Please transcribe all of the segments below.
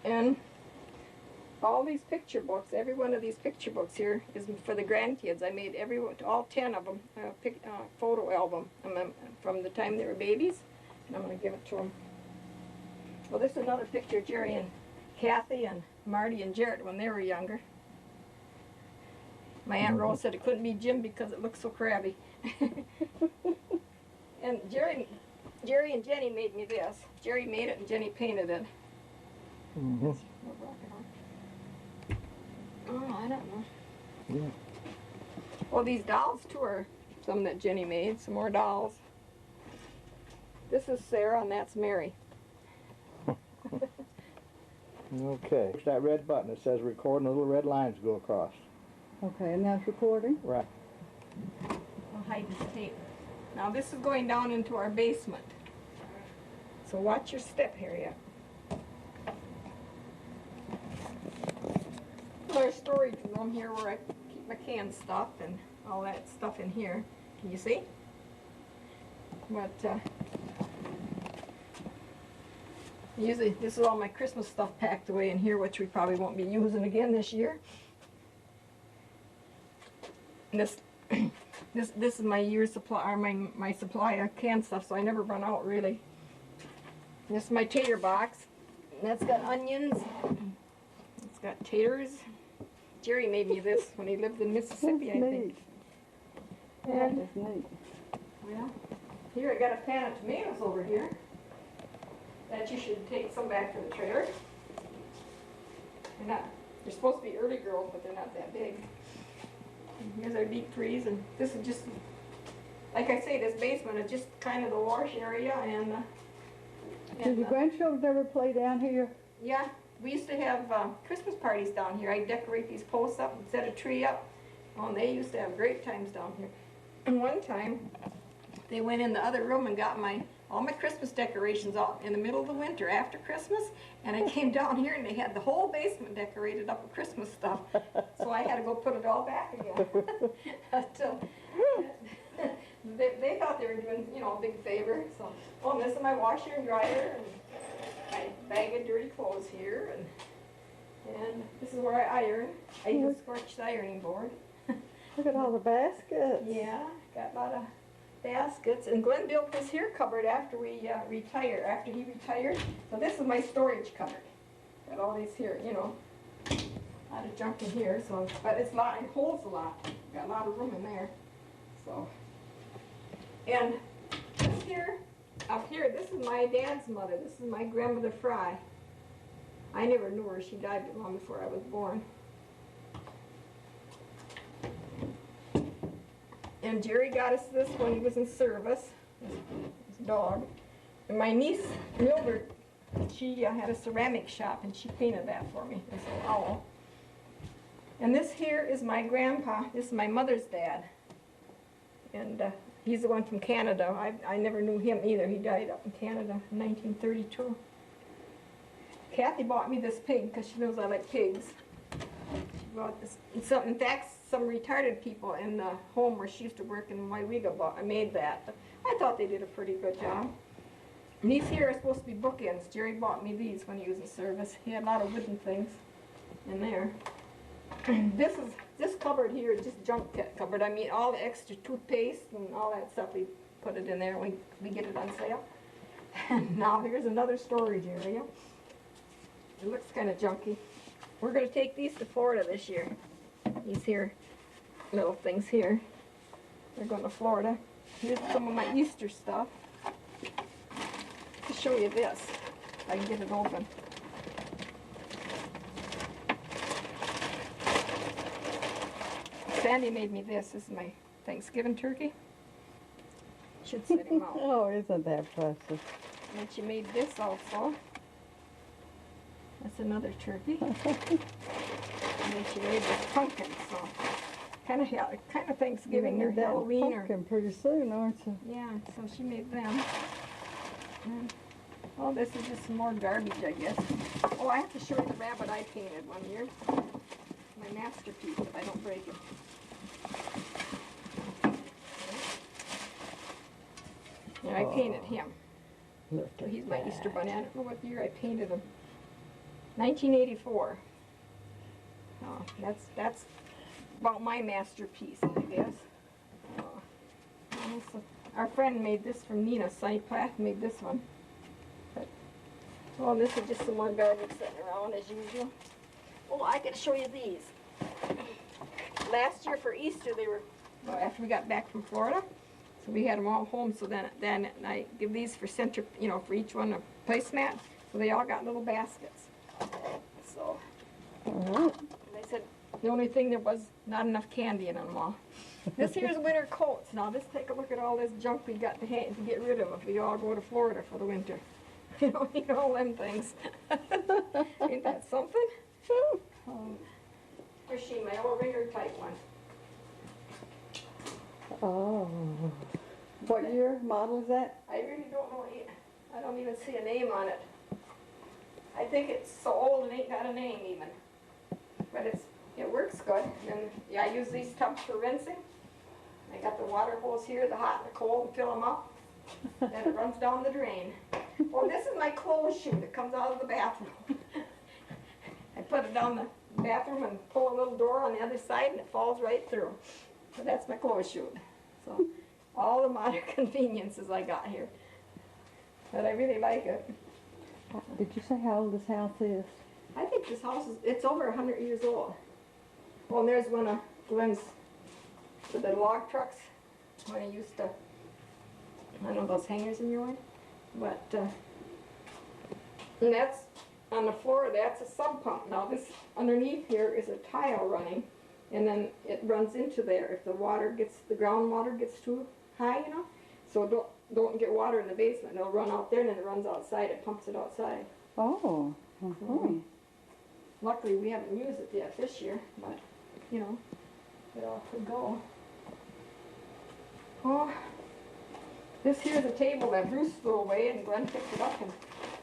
And all these picture books, every one of these picture books here is for the grandkids. I made all 10 of them a photo album from the time they were babies, and I'm going to give it to them. Well, this is another picture of Jerry and Kathy and Marty and Jarrett when they were younger. My Aunt Rose said it couldn't be Jim because it looked so crabby. And Jerry and Jenny made me this. Jerry made it and Jenny painted it. Mm-hmm. Oh, I don't know. Yeah. Well, these dolls too are some that Jenny made. Some more dolls. This is Sarah and that's Mary. Okay. Push that red button. It says record and the little red lines go across. Okay, and that's recording? Right. I'll hide this tape. Now this is going down into our basement. So watch your step here, yeah. Our storage room here where I keep my canned stuff and all that stuff in here. Can you see? But usually this is all my Christmas stuff packed away in here, which we probably won't be using again this year. And this is my year's supply, or my supply of canned stuff, so I never run out really. This is my tater box. And that's got onions. It's got taters. Jerry made me this when he lived in Mississippi, I think. And That's neat. well, here I got a pan of tomatoes over here that you should take some back to the trailer. They're supposed to be early growth, but they're not that big. And here's our deep freeze, and this is just, like I say, this basement is just kind of the wash area, and Did your grandchildren ever play down here? yeah, we used to have Christmas parties down here. I'd decorate these posts up and set a tree up. Oh, and they used to have great times down here. And one time, they went in the other room and got all my Christmas decorations out in the middle of the winter after Christmas, and I came down here and they had the whole basement decorated up with Christmas stuff. So I had to go put it all back again. So, they thought they were doing, a big favor. So, oh, this is my washer and dryer and my bag of dirty clothes here, and this is where I iron. I use a scorched ironing board. Look at all the baskets. Yeah, got a lot of baskets. And Glenn built this here cupboard after we retired. After he retired, so this is my storage cupboard. Got all these here, a lot of junk in here. So, but it holds a lot. Got a lot of room in there. So, and this here, up here, this is my dad's mother. This is my grandmother Fry. I never knew her. She died long before I was born. And Jerry got us this when he was in service, his dog. And my niece, Mildred, she had a ceramic shop and she painted that for me, this little owl. And this here is my grandpa. This is my mother's dad. And he's the one from Canada. I never knew him either. He died up in Canada in 1932. Kathy bought me this pig because she knows I like pigs. She bought this. In fact, some retarded people in the home where she used to work in Myrinda made that. But I thought they did a pretty good job. And these here are supposed to be bookends. Jerry bought me these when he was in service. He had a lot of wooden things in there. This cupboard here is just junk cupboard. I mean, all the extra toothpaste and all that stuff, we put it in there when we get it on sale. And now here's another storage area. It looks kind of junky. We're going to take these to Florida this year. These here little things here. They're going to Florida. Here's some of my Easter stuff. To show you this, if I can get it open. Sandy made me this. This is my Thanksgiving turkey. Should set him out. Oh, isn't that precious? And she made this also. That's another turkey. And then she made this pumpkin, so kind of Thanksgiving or Halloween pumpkin pretty soon, aren't you? Yeah, so she made them. And, oh, this is just some more garbage, I guess. Oh, I have to show you the rabbit I painted one year. My masterpiece, if I don't break it. And I painted him. Look So he's my Easter bunny. I don't know what year I painted him. 1984. That's about my masterpiece, I guess. Also, our friend made this from Nina. Sunny Plath made this one. But, well, this is just some more garbage sitting around as usual. Oh, I can show you these. Last year for Easter, they were, well, after we got back from Florida, so we had them all home. So then I give these for center, you know, for each one a placemat. So they all got little baskets. So, and they said the only thing there was not enough candy in them all. This here's winter coats. Now just take a look at all this junk we got to get rid of if we all go to Florida for the winter. You don't need all them things. Ain't that something? Here's she, my old ringer type one. Oh. What year model is that? I really don't know. I don't even see a name on it. I think it's so old it ain't got a name even. But it works good. And yeah, I use these tubs for rinsing. I got the water hose here, the hot and the cold, and fill them up. Then it runs down the drain. Well, this is my clothes chute that comes out of the bathroom. I put it down the bathroom and pull a little door on the other side and it falls right through. So that's my clothes chute. So all the modern conveniences I got here. But I really like it. Did you say how old this house is? I think this house it's over 100 years old. Well, and there's one of Glenn's, with the log trucks, when he used to, I don't know, those hangers in your way. But, and that's, on the floor, that's a sump pump. Now this, underneath here is a tile running, and then it runs into there if the groundwater gets too high, you know? So don't get water in the basement. It'll run out there and then it runs outside. It pumps it outside. Oh. Luckily, we haven't used it yet this year, but, you know, it all could go. Oh, this here's a table that Bruce threw away and Glenn picked it up and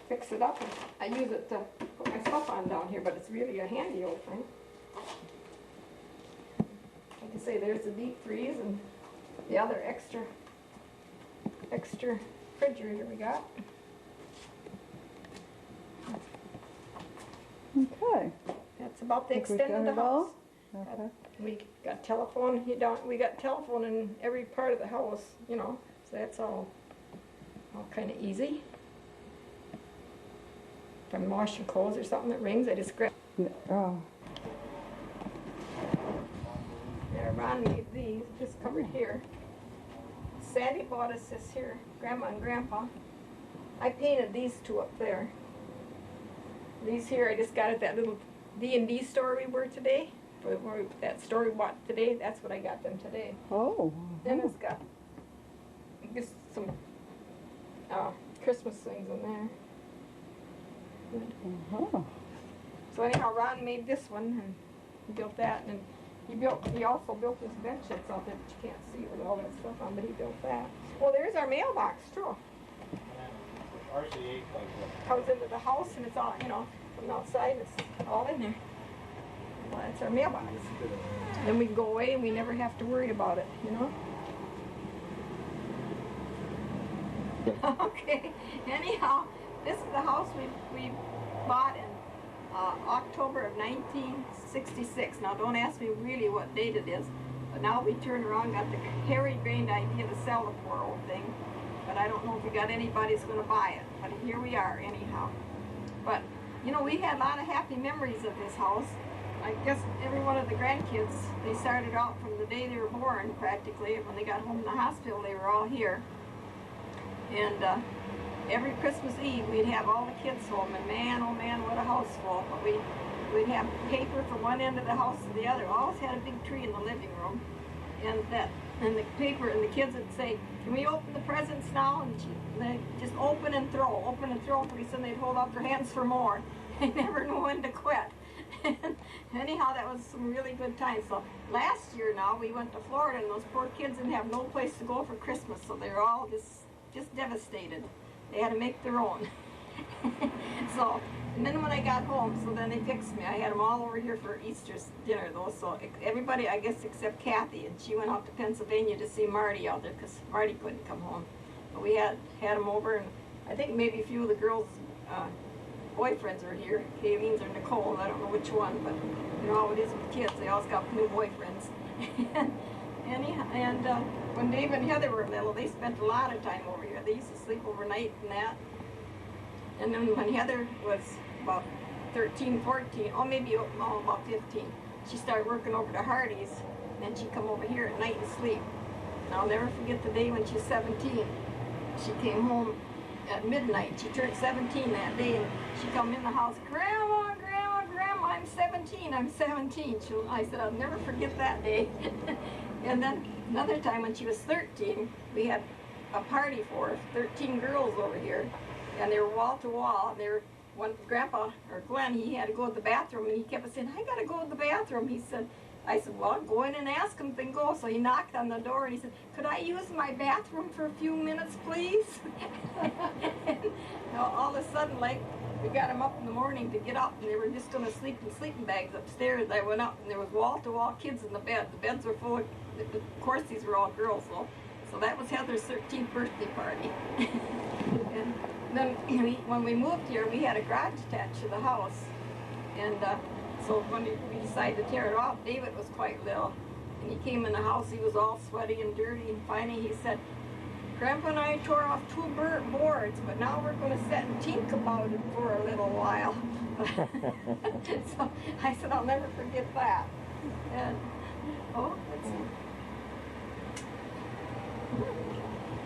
fixed it up. And I use it to put my stuff on down here, but it's really a handy old thing. Like I say, there's the deep freeze and the other extra refrigerator we got. Okay. That's about the Think we've extent of done the it all? house. Okay. We got telephone. We got telephone in every part of the house. You know, so that's all kind of easy. If I'm washing clothes or something that rings, I just grab. Oh. There, Ron made these. Just covered here. Sandy bought us this here. Grandma and Grandpa. I painted these two up there. These here, I just got at that little D&D store we were today. That store we bought today, that's what I got them today. Oh. Then it's got just some Christmas things in there. Good. So anyhow, Ron made this one and he built that, and he also built this bench that's out there that you can't see with all that stuff on, but he built that. Well, there's our mailbox too. RCA Comes into the house and it's all, you know, from the outside, it's all in there. Well, that's our mailbox. Then we can go away and we never have to worry about it, you know? Okay, anyhow, this is the house we bought in October of 1966. Now, don't ask me really what date it is, but now we turned around, got the hairy-brained idea to sell the poor old thing. But I don't know if we got anybody that's going to buy it. But here we are, anyhow. But, you know, we had a lot of happy memories of this house. I guess every one of the grandkids, they started out from the day they were born, practically. When they got home from the hospital, they were all here. And every Christmas Eve, we'd have all the kids home. And man, oh man, what a house full. But we'd have paper from one end of the house to the other. We always had a big tree in the living room. And the paper, and the kids would say, "Can we open the presents now?" And they just open and throw. Pretty soon they'd hold up their hands for more. They never knew when to quit. Anyhow, that was some really good times. So last year now, we went to Florida, and those poor kids didn't have no place to go for Christmas, so they were all just devastated. They had to make their own. So, and then when I got home, so then they fixed me. I had them all over here for Easter's dinner, though. So everybody, I guess, except Kathy, and she went out to Pennsylvania to see Marty out there because Marty couldn't come home. But we had them over, and I think maybe a few of the girls boyfriends are here. Kayleen's or Nicole's, I don't know which one, but you know how it is with kids. They always got new boyfriends. and when Dave and Heather were little, they spent a lot of time over here. They used to sleep overnight and that. And then when Heather was about 13, 14, or maybe about 15, she started working over to Hardy's. And then she'd come over here at night and sleep. And I'll never forget the day when she was 17. She came home at midnight. She turned 17 that day, and she come in the house, Grandma, Grandma, Grandma, I'm 17, I'm 17. I said, I'll never forget that day. And then another time when she was 13, we had a party for her, 13 girls over here, and they were wall to wall. They were, one Grandpa, or Glenn, he had to go to the bathroom, and he kept saying, I gotta go to the bathroom. He said, I said, well, go in and ask him, then go. So he knocked on the door and he said, could I use my bathroom for a few minutes, please? And all of a sudden, like, we got him up in the morning to get up, and they were just going to sleep in sleeping bags upstairs. I went up, and there was wall-to-wall kids in the bed. The beds were full of course, these were all girls, though. So that was Heather's 13th birthday party. And then when we moved here, we had a garage attached to the house. And so when we decided to tear it off, David was quite little. And he came in the house, he was all sweaty and dirty, and finally he said, Grandpa and I tore off 2 boards, but now we're going to sit and think about it for a little while. So I said, I'll never forget that. And, oh, let's see.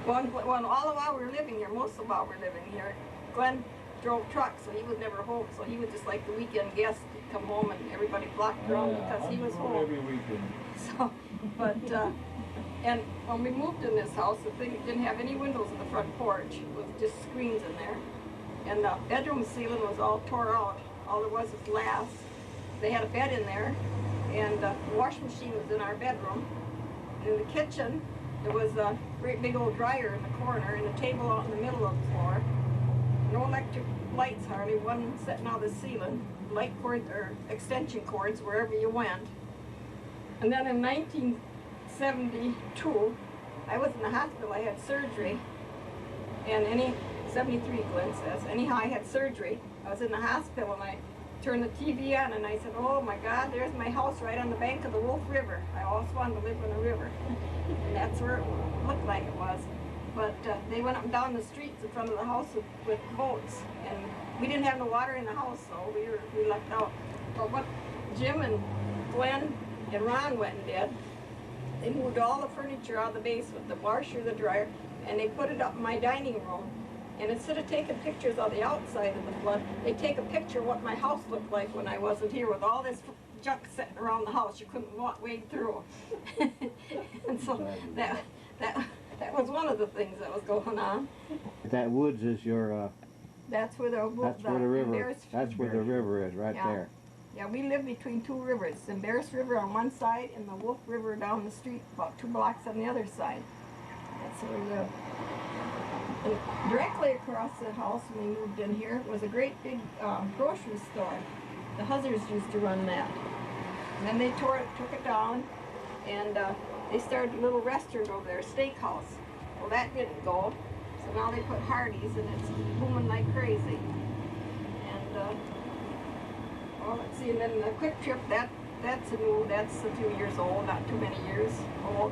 Well, all the while we were living here, most of the while we were living here, Glenn drove trucks, so he was never home. So he was just like the weekend guest. He'd come home and everybody flocked around because he was home. Every weekend. So, but, and when we moved in this house, the thing didn't have any windows in the front porch. It was just screens in there. And the bedroom ceiling was all tore out. All there was glass. They had a bed in there, and the washing machine was in our bedroom. And in the kitchen, there was a great big old dryer in the corner and a table out in the middle of the floor. No electric lights hardly, one sitting on the ceiling, light cords or extension cords wherever you went. And then in 1972, I was in the hospital, I had surgery, and 73 Glenn says, anyhow I had surgery. I was in the hospital and I turned the TV on and I said, oh my God, there's my house right on the bank of the Wolf River. I always wanted to live on a river. And that's where it looked like it was. But they went up and down the streets in front of the house with boats, and we didn't have no water in the house, so we lucked out. But what Jim and Glenn and Ron went and did, they moved all the furniture out of the basement, the washer, the dryer, and they put it up in my dining room. And instead of taking pictures of the outside of the flood, they take a picture of what my house looked like when I wasn't here, with all this junk sitting around the house you couldn't wade through. And so that was one of the things that was going on. That woods is your. That's where the river. That's where the river is, right there. Yeah, we live between 2 rivers: the Embarrass River on one side and the Wolf River down the street, about 2 blocks on the other side. That's where we live. And directly across the house when we moved in here was a great big grocery store. The Huzzers used to run that. And then they took it down, and they started a little restaurant over there, a steakhouse. Well, that didn't go, so now they put Hardee's, and it's booming like crazy. And, well, let's see, and then the Quick Trip, that's a few years old, not too many years old.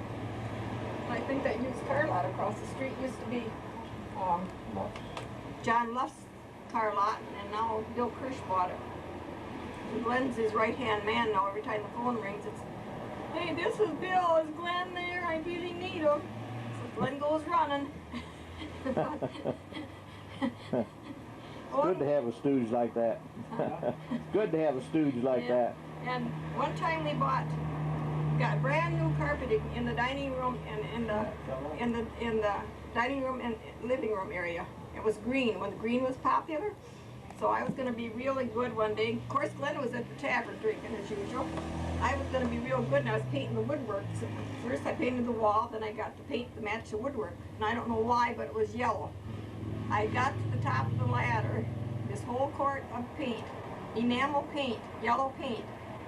I think that used car lot across the street used to be John Luff's car lot, and now Bill Kirsch bought it. And Glenn's his right-hand man now. Every time the phone rings, it's, hey, this is Bill. Is Glenn there? I really need him. So Glenn goes running. Good to have a stooge like that. Good to have a stooge like that. And one time we got brand new carpeting in the dining room and in the dining room and living room area. It was green when the green was popular. So I was going to be really good one day. Of course, Glenn was at the tavern drinking as usual. I was going to be real good, and I was painting the woodwork. So first I painted the wall, then I got to paint to match the woodwork. And I don't know why, but it was yellow. I got to the top of the ladder, this whole quart of paint, enamel paint, yellow paint,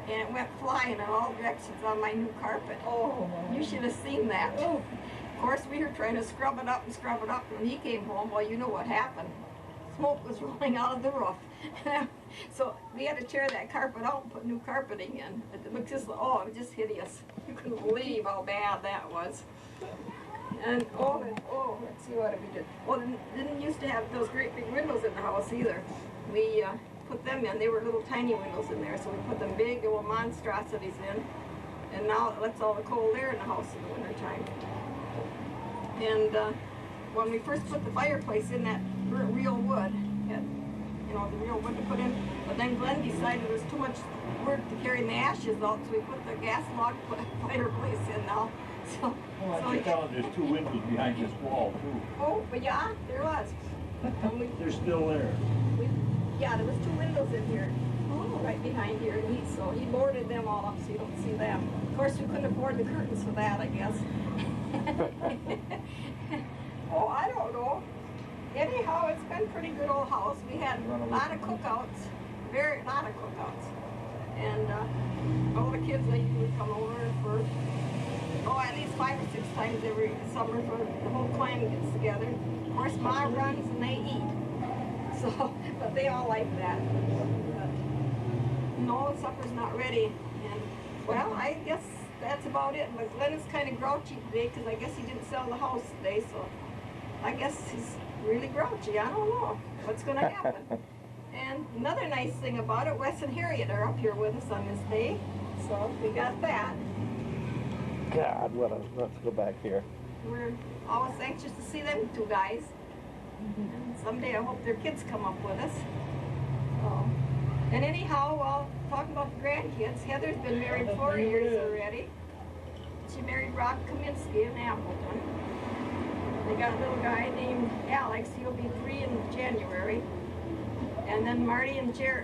and it went flying in all directions on my new carpet. Oh, you should have seen that. Of course, we were trying to scrub it up, and when he came home, well, you know what happened. smoke was rolling out of the roof. So we had to tear that carpet out and put new carpeting in. It was just, oh, it was just hideous. You couldn't believe how bad that was. And let's see what we did. Well, didn't used to have those great big windows in the house either. We put them in. They were little tiny windows in there, so we put them big old monstrosities in. And now it lets all the cold air in the house in the wintertime. And when we first put the fireplace in, that real wood, the real wood to put in, but then Glenn decided it was too much work to carry the ashes out, so we put the gas log fireplace in now. So, Well, I tell there's 2 windows behind this wall too. oh, but yeah, there was. They're still there. Yeah, there was 2 windows in here, right behind here, and so he boarded them all up so you don't see them. Of course, we couldn't afford the curtains for that, I guess. Oh, I don't know. Anyhow, it's been a pretty good old house. We had a lot of cookouts, lot of cookouts. And all the kids, they would come over for, at least 5 or 6 times every summer for the whole clan gets together. Of course, Ma runs and they eat. So, but they all like that. But, no, supper's not ready. And, well, I guess that's about it. But Glenn is kind of grouchy today because I guess he didn't sell the house today, so I guess he's really grouchy. I don't know what's going to happen. And another nice thing about it, Wes and Harriet are up here with us on this day, so we got that. God, let's go back here. We're always anxious to see them 2 guys. And someday I hope their kids come up with us. And anyhow, while talking about the grandkids, Heather's been married 4 years already. She married Rob Kaminsky in Appleton. They got a little guy named Alex. He'll be 3 in January. And then Marty and Chris.